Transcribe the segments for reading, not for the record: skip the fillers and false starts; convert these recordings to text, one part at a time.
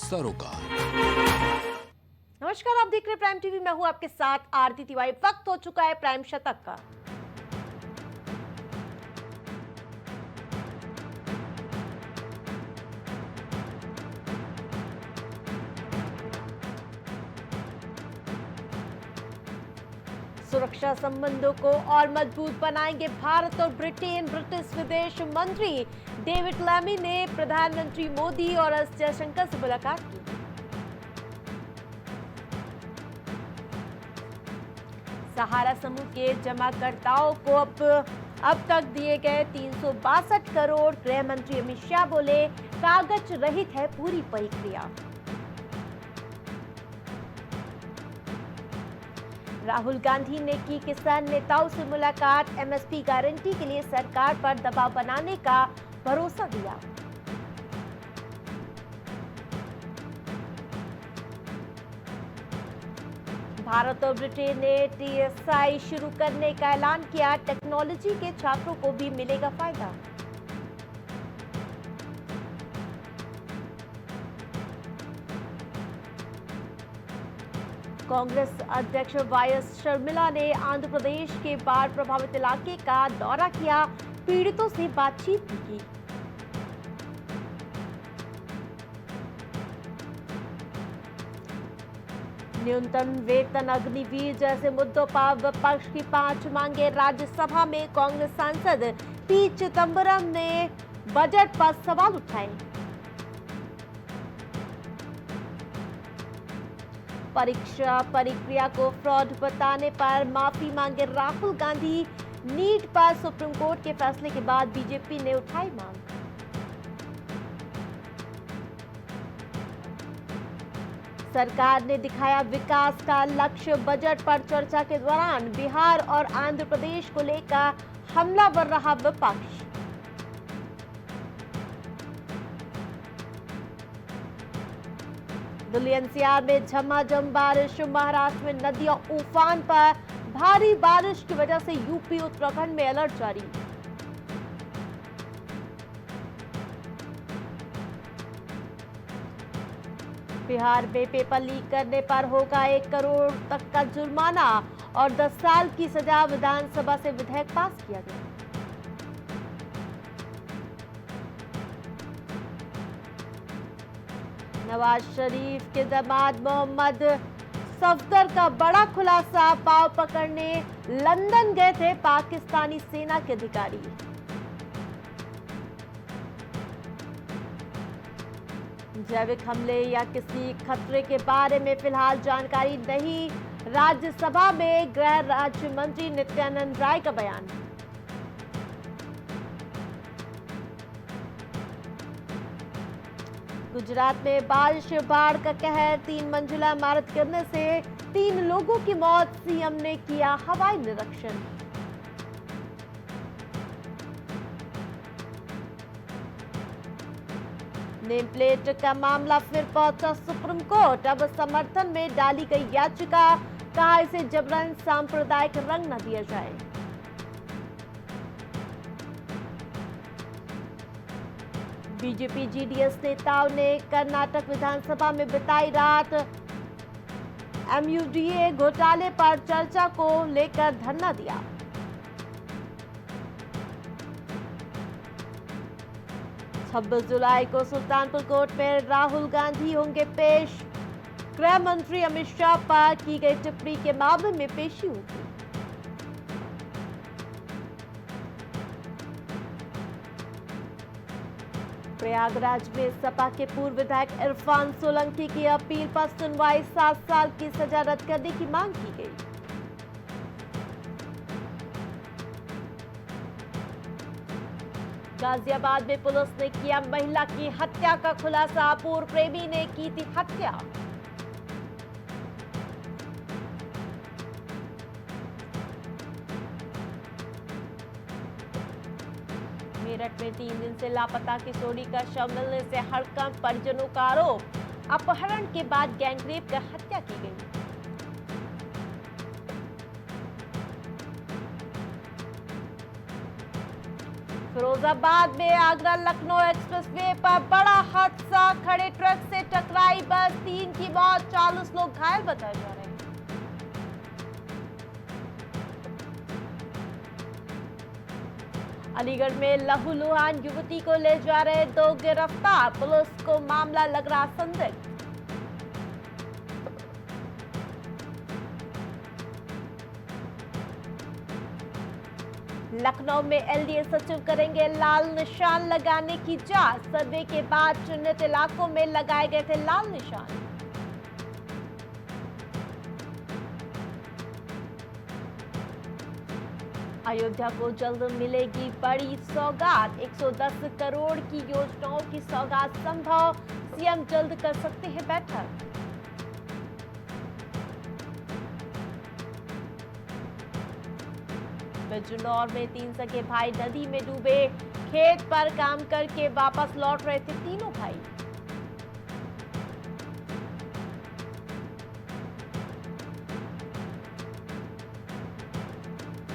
सरोकार। नमस्कार, आप देख रहे हैं प्राइम टीवी। मैं हूं आपके साथ आरती तिवारी। वक्त हो चुका है प्राइम शतक का। सुरक्षा संबंधों को और मजबूत बनाएंगे भारत और ब्रिटेन। ब्रिटिश विदेश मंत्री डेविड लैमी ने प्रधानमंत्री मोदी और एस जयशंकर से मुलाकात की। सहारा समूह के जमाकर्ताओं को अब तक दिए गए 362 करोड़। गृह मंत्री अमित शाह बोले, कागज रहित है पूरी प्रक्रिया। राहुल गांधी ने की किसान नेताओं से मुलाकात। एमएसपी गारंटी के लिए सरकार पर दबाव बनाने का भरोसा दिया। भारत और ब्रिटेन ने टीएसआई शुरू करने का ऐलान किया। टेक्नोलॉजी के छात्रों को भी मिलेगा फायदा। कांग्रेस अध्यक्ष वाईएस शर्मिला ने आंध्र प्रदेश के बाढ़ प्रभावित इलाके का दौरा किया। पीड़ितों से बातचीत भी की। न्यूनतम वेतन, अग्निवीर जैसे मुद्दों पर विपक्ष की 5 मांगे। राज्यसभा में कांग्रेस सांसद पी चिदंबरम ने बजट पर सवाल उठाए। परीक्षा प्रक्रिया को फ्रॉड बताने पर माफी मांगे राहुल गांधी। नीट पर सुप्रीम कोर्ट के फैसले के बाद बीजेपी ने उठाई मांग। सरकार ने दिखाया विकास का लक्ष्य। बजट पर चर्चा के दौरान बिहार और आंध्र प्रदेश को लेकर हमलावर रहा विपक्ष। दिल्ली एनसीआर में झमाझम बारिश। महाराष्ट्र में नदियां उफान पर। भारी बारिश की वजह से यूपी उत्तराखंड में अलर्ट जारी। बिहार में पेपर लीक करने पर होगा 1 करोड़ तक का जुर्माना और 10 साल की सजा। विधानसभा से विधेयक पास किया गया। नवाज शरीफ के दामाद मोहम्मद सफदर का बड़ा खुलासा। पाव पकड़ने लंदन गए थे पाकिस्तानी सेना के अधिकारी। जैविक हमले या किसी खतरे के बारे में फिलहाल जानकारी नहीं। राज्यसभा में गृह राज्य मंत्री नित्यानंद राय का बयान। गुजरात में बारिश, बाढ़ का कहर। 3 मंजिला इमारत गिरने से 3 लोगों की मौत। सीएम ने किया हवाई निरीक्षण। नेम प्लेट का मामला फिर पहुंचा सुप्रीम कोर्ट। अब समर्थन में डाली गई याचिका। कहा, इसे जबरन सांप्रदायिक रंग न दिया जाए। बीजेपी जीडीएस नेताओं ने कर्नाटक विधानसभा में बिताई रात। एमयूडीए घोटाले पर चर्चा को लेकर धरना दिया। छब्बीस जुलाई को सुल्तानपुर कोर्ट में राहुल गांधी होंगे पेश। गृह मंत्री अमित शाह पर की गई टिप्पणी के मामले में पेशी होगी। प्रयागराज में सपा के पूर्व विधायक इरफान सोलंकी की अपील पर सुनवाई। 7 साल की सजा रद्द करने की मांग की गई। गाजियाबाद में पुलिस ने किया महिला की हत्या का खुलासा। पूर्व प्रेमी ने की थी हत्या। मेरठ में 3 दिन से लापता किशोरी का शव मिलने से हड़कंप। परिजनों का आरोप, अपहरण के बाद गैंगरेप कर हत्या की गई। फिरोजाबाद में आगरा लखनऊ एक्सप्रेसवे पर बड़ा हादसा। खड़े ट्रक से टकराई तीन की मौत, 40 लोग घायल बताए जा रहे हैं। अलीगढ़ में लहूलुहान युवती को ले जा रहे 2 गिरफ्तार, पुलिस को मामला लग रहा संदिग्ध। लखनऊ में एलडीए सचिव करेंगे लाल निशान लगाने की जांच, सर्वे के बाद चिन्हित इलाकों में लगाए गए थे लाल निशान। अयोध्या को जल्द मिलेगी बड़ी सौगात, 110 करोड़ की योजनाओं की सौगात संभव, सीएम जल्द कर सकते हैं बैठक। बिजनौर में 3 सगे भाई नदी में डूबे, खेत पर काम करके वापस लौट रहे थे तीनों भाई।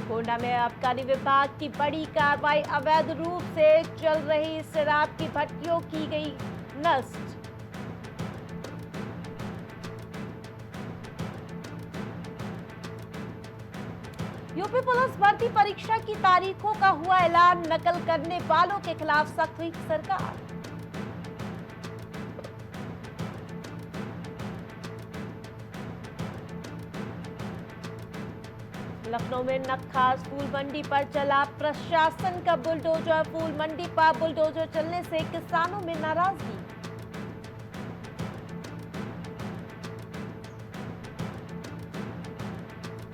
गोंडा में आबकारी विभाग की बड़ी कार्रवाई, अवैध रूप से चल रही शराब की भट्टियों की गई नष्ट। यूपी पुलिस भर्ती परीक्षा की तारीखों का हुआ ऐलान, नकल करने वालों के खिलाफ सख्त हुई सरकार। लखनऊ में नक्खास फूल मंडी पर चला प्रशासन का बुलडोजर, फूल मंडी पर बुलडोजर चलने से किसानों में नाराजगी।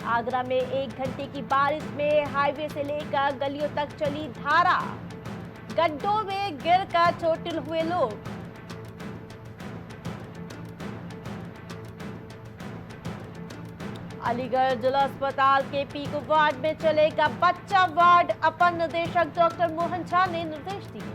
आगरा में 1 घंटे की बारिश में हाईवे से लेकर गलियों तक चली धारा, गड्ढों में गिरकर चोटिल हुए लोग। अलीगढ़ जिला अस्पताल के पीक वार्ड में चलेगा बच्चा वार्ड, अपर निदेशक डॉक्टर मोहन झा ने निर्देश दिए।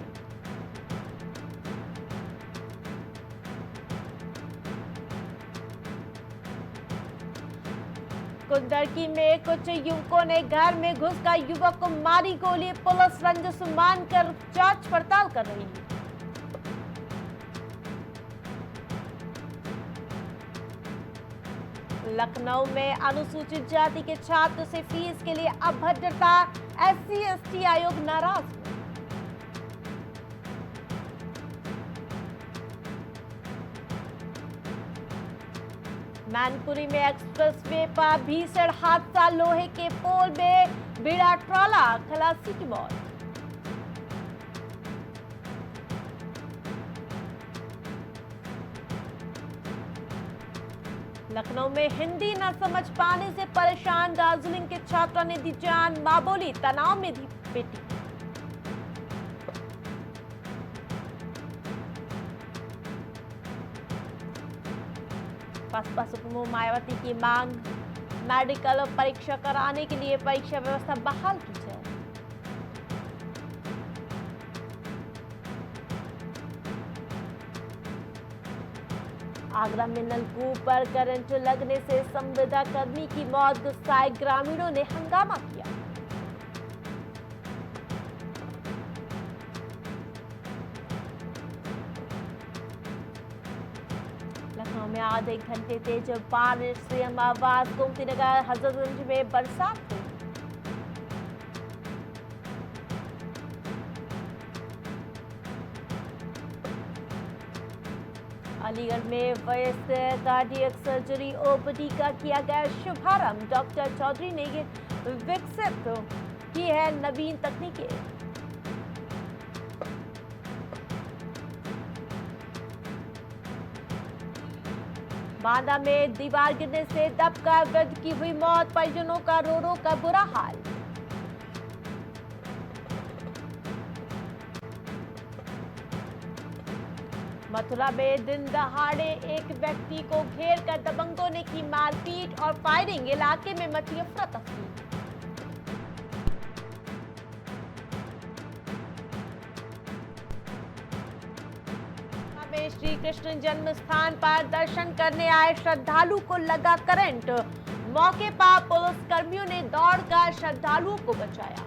कुंदरकी में कुछ युवकों ने घर में घुसकर युवक को मारी गोली, पुलिस रंजिश मानकर जांच पड़ताल कर रही है। लखनऊ में अनुसूचित जाति के छात्र से फीस के लिए अभद्रता, SC/ST आयोग नाराज। मैनपुरी में एक्सप्रेसवे पर भीषण हादसा, लोहे के पोल में भिड़ा ट्रॉला, खलासी की मौत। लखनऊ में हिंदी न समझ पाने से परेशान दार्जिलिंग के छात्रा ने दी जान, मां बोली तनाव में थी बेटी। बसपा सुप्रीमो मायावती की मांग, मेडिकल परीक्षा कराने के लिए परीक्षा व्यवस्था बहाल की जाए। आगरा में नलकूप पर करंट लगने से संविदा कर्मी की मौत, गुस्साए ग्रामीणों ने हंगामा किया। लखनऊ में आधे घंटे तेज बारिश से अमावास, गोमती नगर, हजरतगंज में बरसात हुई। अलीगढ़ में वयस्क कार्डियक सर्जरी OPD का किया गया शुभारंभ, डॉक्टर चौधरी ने विकसित की है नवीन तकनीकें। बांदा में दीवार गिरने से दबकर वृद्ध की हुई मौत, परिजनों का रो रो का बुरा हाल। मथुरा में दिन दहाड़े एक व्यक्ति को घेर कर दबंगों ने की मारपीट और फायरिंग, इलाके में मची अफरा तफरी। में श्री कृष्ण जन्म स्थान पर दर्शन करने आए श्रद्धालु को लगा करंट, मौके पर पुलिस कर्मियों ने दौड़कर श्रद्धालुओं को बचाया।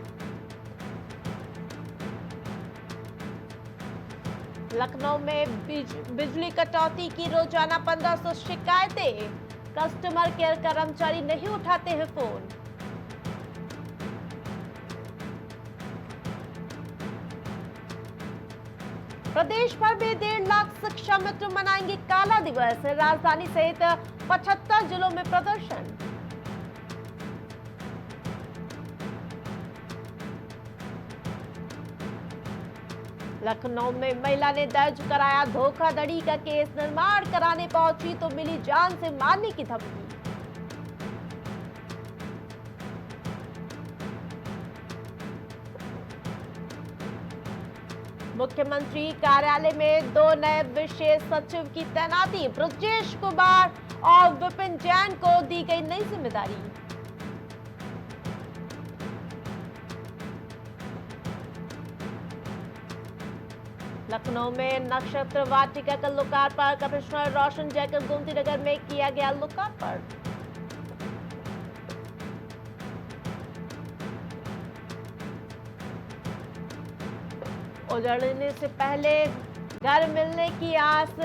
लखनऊ में बिजली कटौती की रोजाना 1500 शिकायतें, कस्टमर केयर कर्मचारी नहीं उठाते हैं फोन। प्रदेश भर में 1.5 लाख शिक्षा मित्र मनाएंगे काला दिवस, राजधानी सहित 75 जिलों में प्रदर्शन। लखनऊ में महिला ने दर्ज कराया धोखाधड़ी का केस, निर्माण कराने पहुंची तो मिली जान से मारने की धमकी। मुख्यमंत्री कार्यालय में 2 नए विशेष सचिव की तैनाती, ब्रजेश कुमार और विपिन जैन को दी गई नई जिम्मेदारी। लखनऊ में नक्षत्र वाटिका का लोकार्पण, कमिश्नर रोशन जैकब गोमती नगर में किया गया लोकार्पण। उजड़ने से पहले घर मिलने की आस,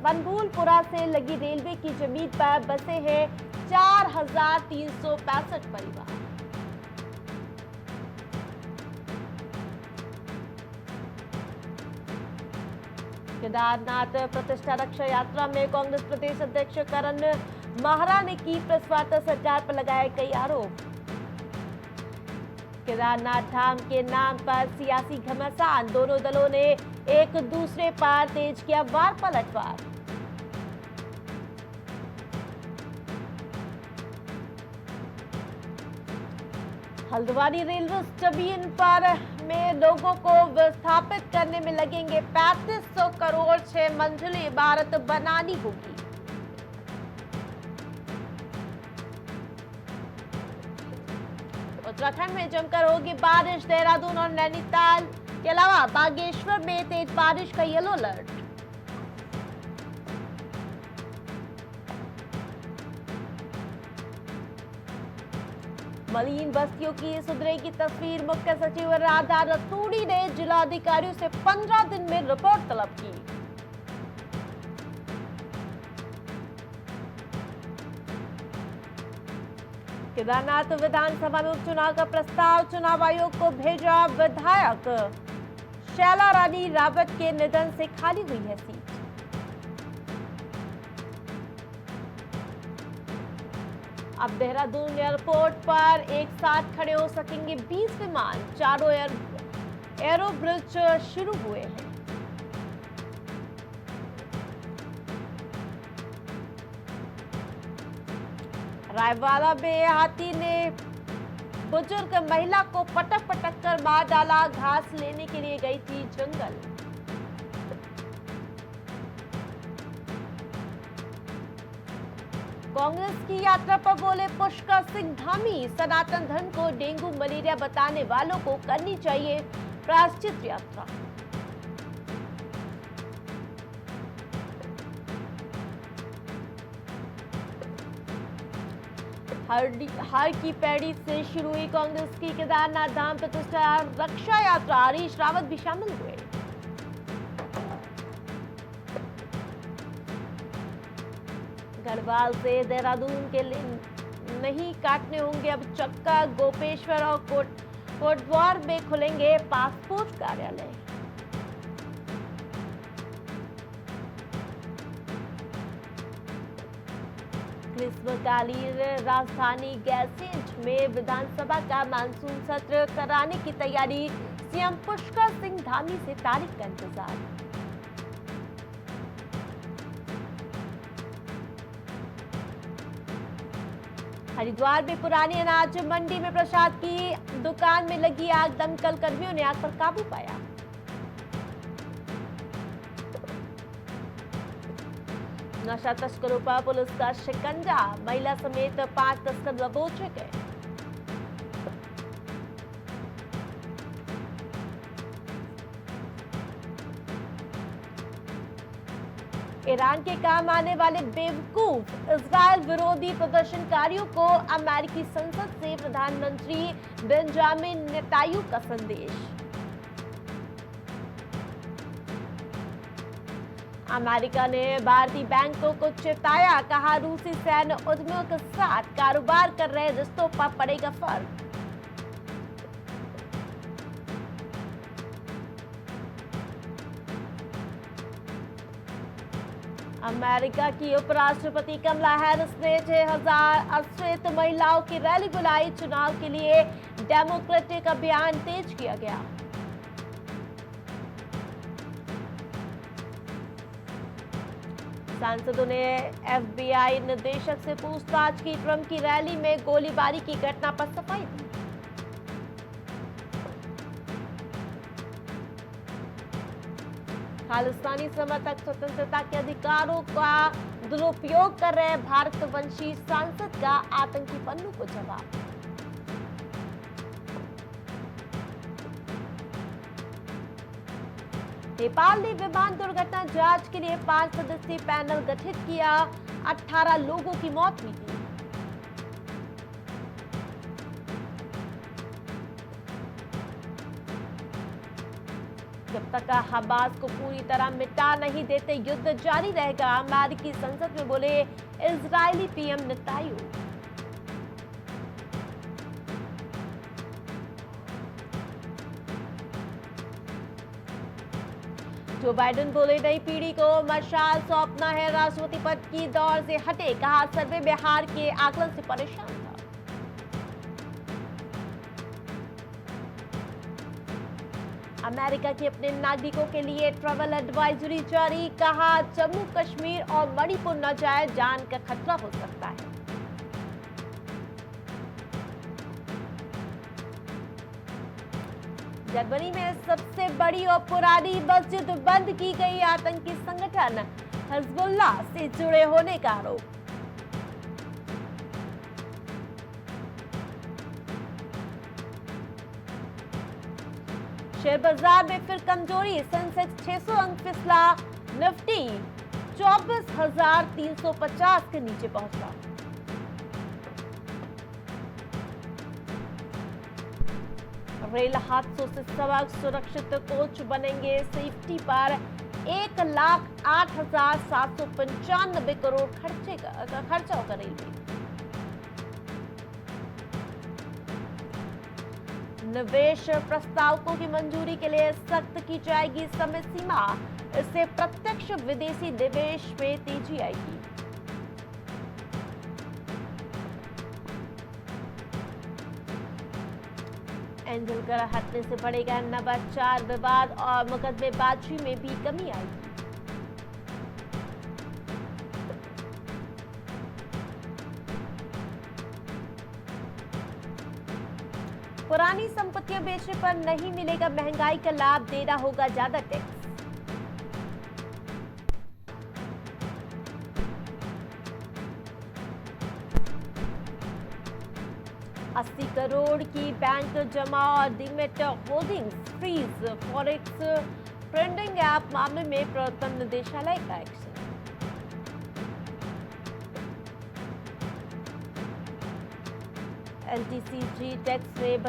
बनभूलपुरा से लगी रेलवे की जमीन पर बसे हैं 4365 परिवार। केदारनाथ प्रतिष्ठा रक्षा यात्रा में कांग्रेस प्रदेश अध्यक्ष करण माहरा ने की प्रेस वार्ता, सरकार पर लगाए कई आरोप। केदारनाथ धाम के नाम पर सियासी घमासान, दोनों दलों ने एक दूसरे पर तेज किया वार पलटवार। हल्द्वानी रेलवे स्टेशन पर में लोगों को विस्थापित करने में लगेंगे 3500 करोड़, 6 मंजिली इमारत बनानी होगी। उत्तराखंड में जमकर होगी बारिश, देहरादून और नैनीताल के अलावा बागेश्वर में तेज बारिश का येलो अलर्ट। मलिन बस्तियों की सुधरेगी तस्वीर, मुख्य सचिव राधा रतूड़ी ने जिलाधिकारियों से 15 दिन में रिपोर्ट तलब की। केदारनाथ विधानसभा में उपचुनाव का प्रस्ताव, चुनाव आयोग को भेजा, विधायक शैला रानी रावत के निधन से खाली हुई है सीट। अब देहरादून एयरपोर्ट पर एक साथ खड़े हो सकेंगे 20 विमान, चारों एरो ब्रिज शुरू हुए हैं। रायवाला में हाथी ने बुजुर्ग महिला को पटक पटक कर मार डाला, घास लेने के लिए गई थी जंगल। कांग्रेस की यात्रा पर बोले पुष्कर सिंह धामी, सनातन धर्म को डेंगू मलेरिया बताने वालों को करनी चाहिए प्रायश्चित यात्रा। हर की पैड़ी से शुरू हुई कांग्रेस की केदारनाथ धाम प्रतिष्ठा रक्षा यात्रा, हरीश रावत भी शामिल हुए। गढ़वाल से देहरादून के लिए नहीं काटने होंगे अब चक्का, गोपेश्वर और कोटद्वार में खुलेंगे पासपोर्ट कार्यालय। ग्रीष्मकालीन राजधानी गैसीज में विधानसभा का मानसून सत्र कराने की तैयारी, सीएम पुष्कर सिंह धामी से तारीख का इंतजार। हरिद्वार में पुरानी अनाज मंडी में प्रसाद की दुकान में लगी आग, दमकल कर्मियों ने आग पर काबू पाया। नशा तस्करों पर पुलिस का शिकंजा, महिला समेत 5 तस्कर दबोचे गए। ईरान के काम आने वाले बेवकूफ इजरायल विरोधी प्रदर्शनकारियों को अमेरिकी संसद से प्रधानमंत्री बेंजामिन नेतान्याहू का संदेश। अमेरिका ने भारतीय बैंकों को चेताया, कहा रूसी सैन्य उद्यमियों के साथ कारोबार कर रहे रिश्तों पर पड़ेगा फर्क। अमेरिका की उपराष्ट्रपति कमला हैरिस ने 6,000 अश्वेत महिलाओं की रैली बुलाई। चुनाव के लिए डेमोक्रेटिक अभियान तेज किया गया। सांसदों ने एफबीआई निदेशक से पूछताछ की। ट्रंप की रैली में गोलीबारी की घटना पर सफाई दी। खालिस्तानी समर्थक स्वतंत्रता के अधिकारों का दुरुपयोग कर रहे भारतवंशी सांसद का आतंकी पन्नू को जवाब। नेपाल ने विमान दुर्घटना जांच के लिए 5 सदस्यीय पैनल गठित किया। 18 लोगों की मौत हुई थी। जब तक हमास को पूरी तरह मिटा नहीं देते युद्ध जारी रहेगा, अमेरिकी संसद में बोले Israeli PM Netanyahu. Joe Biden बोले नई पीढ़ी को मशाल सौंपना है, राष्ट्रपति पद की दौड़ से हटे, कहा सर्वे में हार के आकलन से परेशान था। अमेरिका की अपने नागरिकों के लिए ट्रैवल एडवाइजरी जारी, कहा जम्मू कश्मीर और मणिपुर न जाए, जान का खतरा हो सकता है। जर्मनी में सबसे बड़ी और पुरानी मस्जिद बंद की गई। आतंकी संगठन हिजबुल्लाह से जुड़े होने का आरोप। शेयर बाजार में फिर कमजोरी, सेंसेक्स 600 अंक फिसला, निफ्टी 24,350 के नीचे पहुंचा। रेल हादसों से सबक, सुरक्षित कोच बनेंगे, सेफ्टी पर 1,08,795 करोड़ खर्चा होगा रेलवे। निवेश प्रस्तावकों की मंजूरी के लिए सख्त की जाएगी समय सीमा, इससे प्रत्यक्ष विदेशी निवेश में तेजी आएगी। एंजल कर हटने से बढ़ेगा नवाचार विवाद और मुकदमेबाजी में भी कमी आएगी। पुरानी संपत्तियां बेचने पर नहीं मिलेगा महंगाई का लाभ, देना होगा ज्यादा टैक्स। $80 करोड़ की बैंक जमा और demat holdings freeze. Forex trading app मामले में प्रवर्तन निदेशालय का एक्शन। एलटीसीजी टैक्स में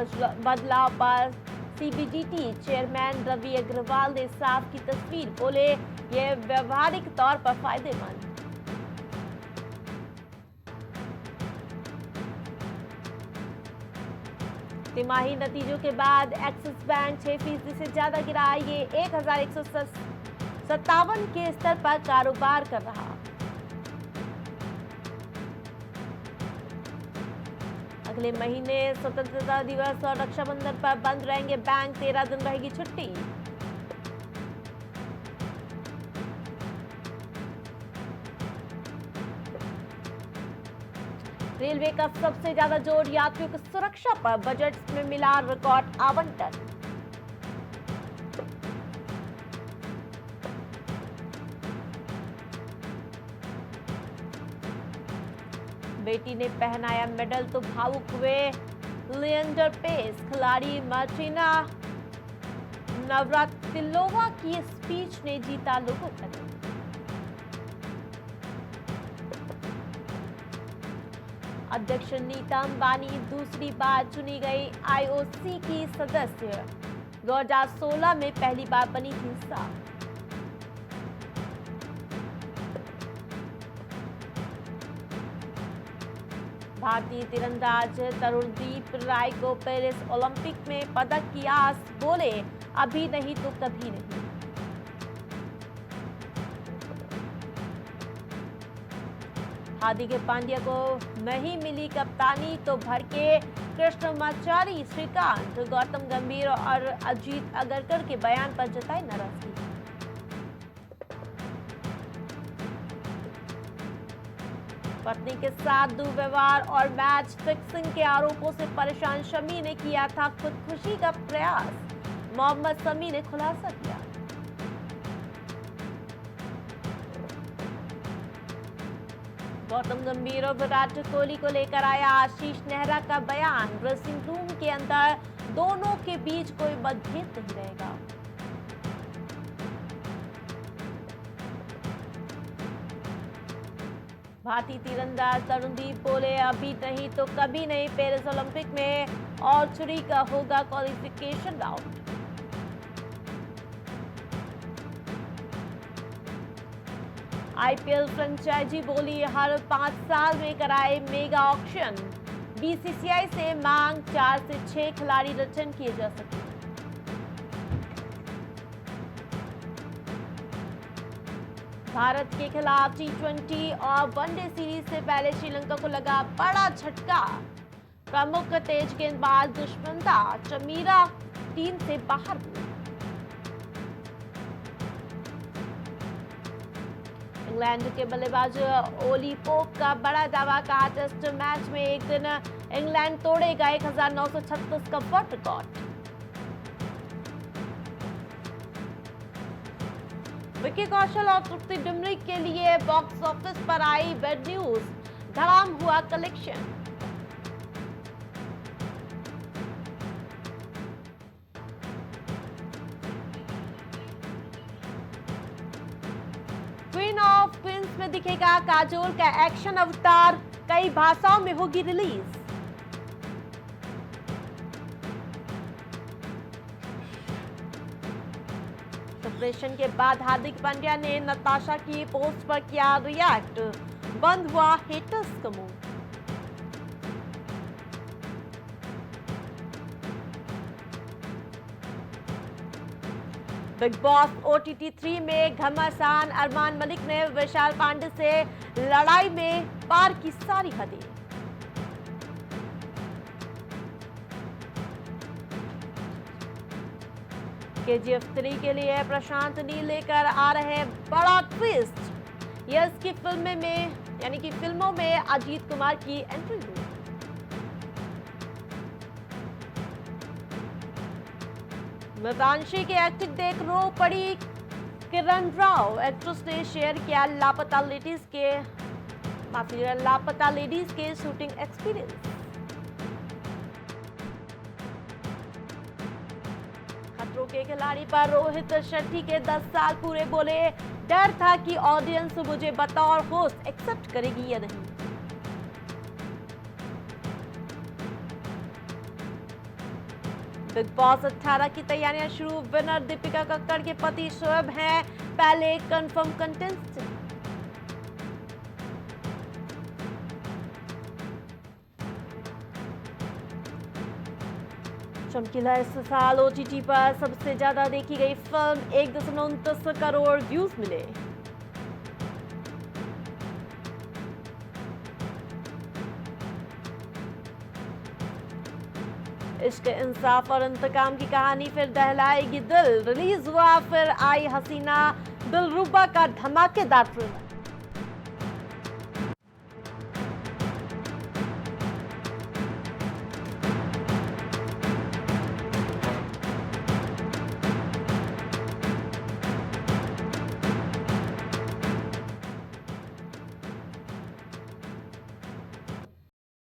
बदलाव पर सीबीडीटी चेयरमैन रवि अग्रवाल ने साफ की तस्वीर, बोले यह व्यवहारिक तौर पर फायदेमंद। तिमाही नतीजों के बाद एक्सिस बैंक 6% से ज्यादा गिरा। ये 1,157 के स्तर पर कारोबार कर रहा। अगले महीने स्वतंत्रता दिवस और रक्षाबंधन पर बंद रहेंगे बैंक, 13 दिन रहेगी छुट्टी। रेलवे का सबसे ज्यादा जोर यात्रियों की सुरक्षा पर, बजट में मिला रिकॉर्ड आवंटन। बेटी ने पहनाया मेडल तो भावुक हुए लिएंडर पेस। खिलाड़ी मार्टिना नवरातिलोवा की स्पीच ने जीता लोगों का दिल। अध्यक्ष नीता अंबानी दूसरी बार चुनी गई आईओसी की सदस्य। 2016 में पहली बार बनी थी साफ। भारतीय तीरंदाज तरुणदीप राय को पेरिस ओलंपिक में पदक की आस, बोले अभी नहीं तो कभी नहीं। हार्दिक पांड्या को नहीं मिली कप्तानी तो भड़के कृष्णमाचारी, श्रीकांत, गौतम गंभीर और अजीत अगरकर के बयान पर जताई नाराजगी। पत्नी के साथ दुर्व्यवहार और मैच फिक्सिंग के आरोपों से परेशान शमी ने किया था खुदकुशी का प्रयास, मोहम्मद शमी ने खुलासा किया। गौतम गंभीर और विराट कोहली को लेकर आया आशीष नेहरा का बयान, ड्रेसिंग रूम के अंदर दोनों के बीच कोई मतभेद नहीं रहेगा। भारतीय तीरंदाज तरुणदीप बोले अभी नहीं तो कभी नहीं, पेरिस ओलंपिक में आर्चरी का होगा क्वालिफिकेशन राउंड। आईपीएल फ्रेंचाइजी बोली हर 5 साल में कराए मेगा ऑक्शन, बीसीसीआई से मांग 4 से 6 खिलाड़ी रिटर्न किए जा सके। भारत के खिलाफ टी20 और वनडे सीरीज से पहले श्रीलंका को लगा बड़ा झटका, प्रमुख तेज गेंदबाज दुष्मंता चमीरा टीम से बाहर हुए। इंग्लैंड के बल्लेबाज ओली पोप का बड़ा दावा, कहा टेस्ट मैच में एक दिन इंग्लैंड तोड़ेगा 1936 का वर्ल्ड रिकॉर्ड। विकी कौशल और तृप्ति डिमरी के लिए बॉक्स ऑफिस पर आई बेड न्यूज, धड़ाम हुआ कलेक्शन। क्वीन ऑफ क्वींस में दिखेगा काजोल का एक्शन अवतार, कई भाषाओं में होगी रिलीज। सेपरेशन के बाद हार्दिक पांड्या ने नताशा की पोस्ट पर किया रिएक्ट, बंद हुआ हेटर्स का मुंह। बिग बॉस OTT 3 में घमासान, अरमान मलिक ने विशाल पांडे से लड़ाई में पार की सारी हदें। KGF 3 के लिए प्रशांत नील लेकर आ रहे बड़ा ट्विस्ट, यस की फिल्मों में अजीत कुमार की एंट्री हुई। मृतांशी की एक्टिंग देख रो पड़ी किरण राव, एक्ट्रेस ने शेयर किया लापता लेडीज के शूटिंग एक्सपीरियंस। खतरों के खिलाड़ी पर रोहित शेट्टी के 10 साल पूरे, बोले डर था कि ऑडियंस मुझे बतौर होस्ट एक्सेप्ट करेगी या नहीं। बिग बॉस 18 की तैयारियां शुरू, विनर दीपिका कक्कड़ के पति शोएब हैं पहले कंफर्म कंटेस्टेंट। चमकीला इस साल OTT पर सबसे ज्यादा देखी गई फिल्म, 1.29 करोड़ व्यूज मिले। इश्क, इंसाफ और इंतकाम की कहानी फिर दहलाएगी दिल, रिलीज हुआ फिर आई हसीना दिलरुबा का धमाकेदार ट्रेलर।